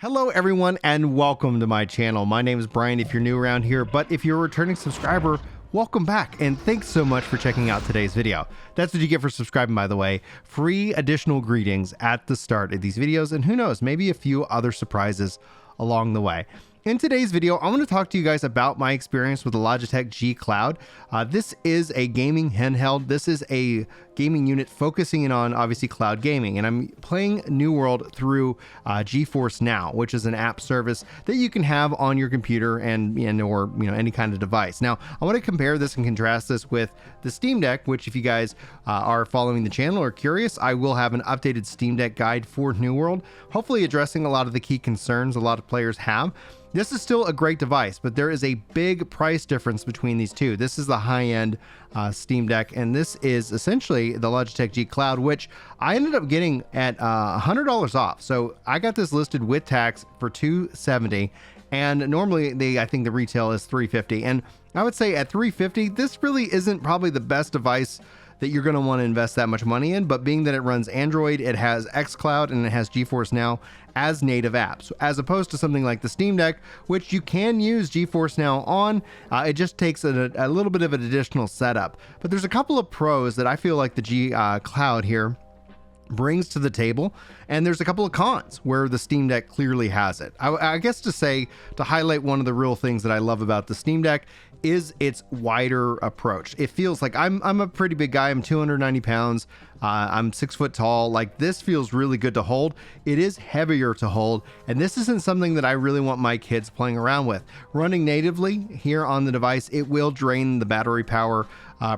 Hello everyone and welcome to my channel. My name is Brian if you're new around here, but if you're a returning subscriber, welcome back and thanks so much for checking out today's video. That's what you get for subscribing, by the way. Free additional greetings at the start of these videos, and who knows, maybe a few other surprises along the way. In today's video, I want to talk to you guys about my experience with the Logitech G Cloud. This is a gaming handheld. This is a gaming unit focusing in on obviously cloud gaming, and I'm playing New World through GeForce Now, which is an app service that you can have on your computer and or any kind of device. Now, I want to compare this and contrast this with the Steam Deck, which if you guys are following the channel or curious, I will have an updated Steam Deck guide for New World, hopefully addressing a lot of the key concerns a lot of players have. This is still a great device, but there is a big price difference between these two. This is the high-end Steam Deck, and this is essentially the Logitech G Cloud, which I ended up getting at $100 off. So I got this listed with tax for $270, and normally I think the retail is $350. And I would say at $350, this really isn't probably the best device that you're going to want to invest that much money in, but being that it runs Android, it has xCloud, and it has GeForce Now as native apps, as opposed to something like the Steam Deck, which you can use GeForce Now on. It just takes a little bit of an additional setup. But there's a couple of pros that I feel like the G Cloud here brings to the table, and there's a couple of cons where the Steam Deck clearly has it. I guess to highlight one of the real things that I love about the Steam Deck is its wider approach. It feels like I'm a pretty big guy. I'm 290 pounds. I'm 6 foot tall. Like, this feels really good to hold. It is heavier to hold, and this isn't something that I really want my kids playing around with. Running natively here on the device, it will drain the battery power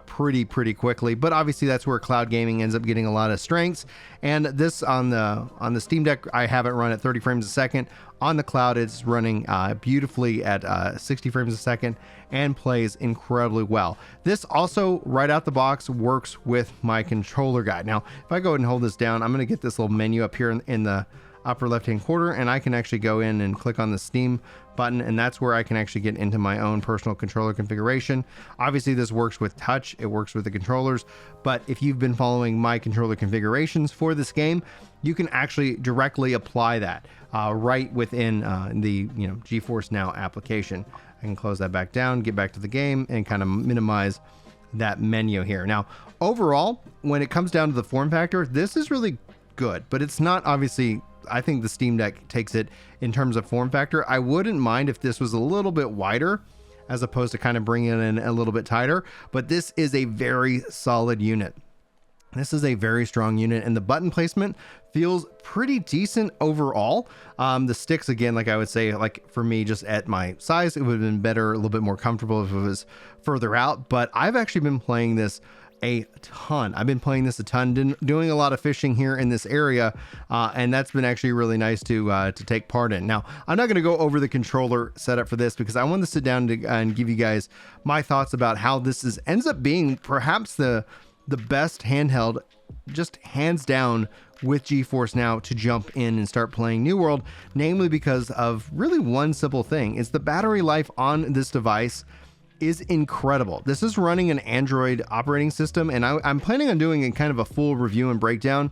pretty quickly, but obviously that's where cloud gaming ends up getting a lot of strengths. And this on the Steam Deck, I have it run at 30 frames a second. On the cloud, it's running beautifully at 60 frames a second and plays incredibly well. This also, right out the box, works with my controller guide. Now, if I go ahead and hold this down, I'm going to get this little menu up here in the upper left-hand corner, and I can actually go in and click on the Steam button, and that's where I can actually get into my own personal controller configuration. Obviously, this works with touch, it works with the controllers, but if you've been following my controller configurations for this game, you can actually directly apply that right within the GeForce Now application. I can close that back down, get back to the game, and kind of minimize that menu here. Now, overall, when it comes down to the form factor, this is really good, but it's not obviously. I think the Steam Deck takes it in terms of form factor. I wouldn't mind if this was a little bit wider as opposed to kind of bringing it in a little bit tighter, but this is a very solid unit. This is a very strong unit, and the button placement feels pretty decent overall. The sticks, again, like I would say, like for me, just at my size, it would have been better, a little bit more comfortable if it was further out, but I've actually been playing this a ton. I've been playing this a ton, doing a lot of fishing here in this area, and that's been actually really nice to take part in. Now, I'm not going to go over the controller setup for this because I want to sit down and give you guys my thoughts about how this ends up being perhaps the best handheld, just hands down, with GeForce Now to jump in and start playing New World, namely because of really one simple thing. It's the battery life on this device is incredible. This is running an Android operating system, and I'm planning on doing a kind of a full review and breakdown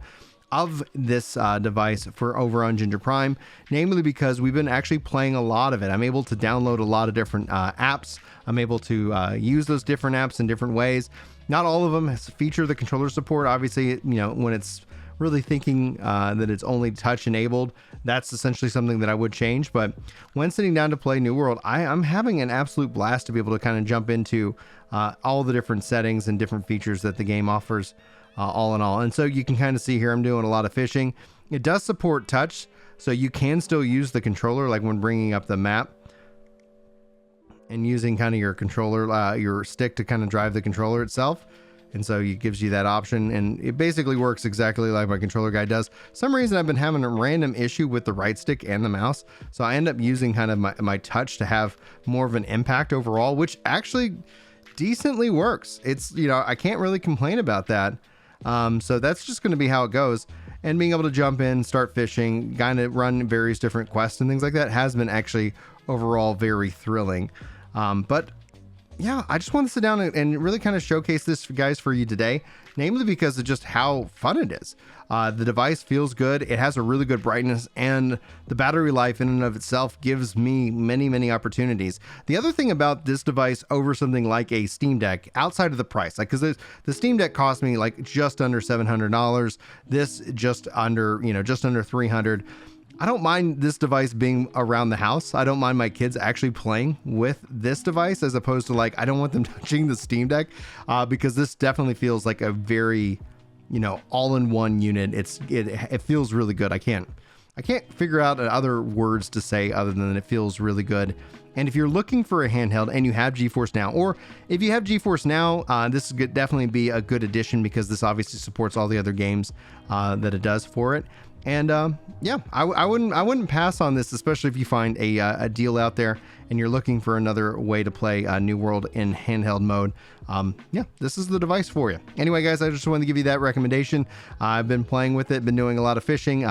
of this device for over on Ginger Prime, namely because we've been actually playing a lot of it. I'm able to download a lot of different apps. I'm able to use those different apps in different ways. Not all of them feature the controller support. Obviously, when it's really thinking that it's only touch enabled, that's essentially something that I would change. But when sitting down to play New World, I'm having an absolute blast to be able to kind of jump into all the different settings and different features that the game offers, all in all. And so you can kind of see here, I'm doing a lot of fishing. It does support touch, so you can still use the controller, like when bringing up the map and using kind of your controller, your stick to kind of drive the controller itself. And so it gives you that option, and it basically works exactly like my controller guide does. For some reason I've been having a random issue with the right stick and the mouse, so I end up using kind of my touch to have more of an impact overall, which actually decently works. It's, I can't really complain about that. So that's just going to be how it goes. And being able to jump in, start fishing, kind of run various different quests and things like that has been actually overall very thrilling. But yeah, I just want to sit down and really kind of showcase this, guys, for you today, namely because of just how fun it is. The device feels good. It has a really good brightness, and the battery life in and of itself gives me many opportunities. The other thing about this device over something like a Steam Deck, outside of the price, like, because the Steam Deck cost me like just under $700. This just under, just under $300. I don't mind this device being around the house. I don't mind my kids actually playing with this device, as opposed to, like, I don't want them touching the Steam Deck, because this definitely feels like a very, all-in-one unit. It feels really good. I can't figure out other words to say other than it feels really good. And if you're looking for a handheld and you have GeForce Now, or if you have GeForce Now, this would definitely be a good addition, because this obviously supports all the other games that it does for it. And yeah, I wouldn't pass on this, especially if you find a deal out there and you're looking for another way to play New World in handheld mode. Yeah, this is the device for you. Anyway, guys, I just wanted to give you that recommendation. I've been playing with it, been doing a lot of fishing.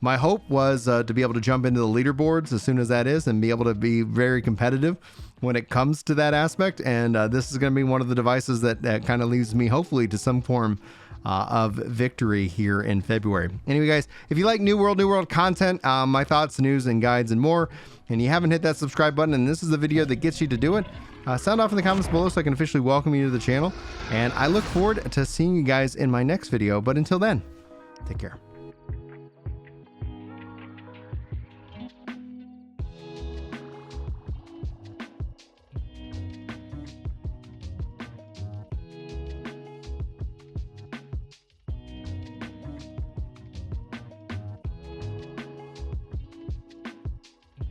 My hope was to be able to jump into the leaderboards as soon as that is, and be able to be very competitive when it comes to that aspect. And this is going to be one of the devices that kind of leads me, hopefully, to some form of victory here in February. Anyway, guys, if you like New World content, my thoughts, news, and guides, and more, and you haven't hit that subscribe button, and this is the video that gets you to do it, sound off in the comments below so I can officially welcome you to the channel. And I look forward to seeing you guys in my next video. But until then, take care.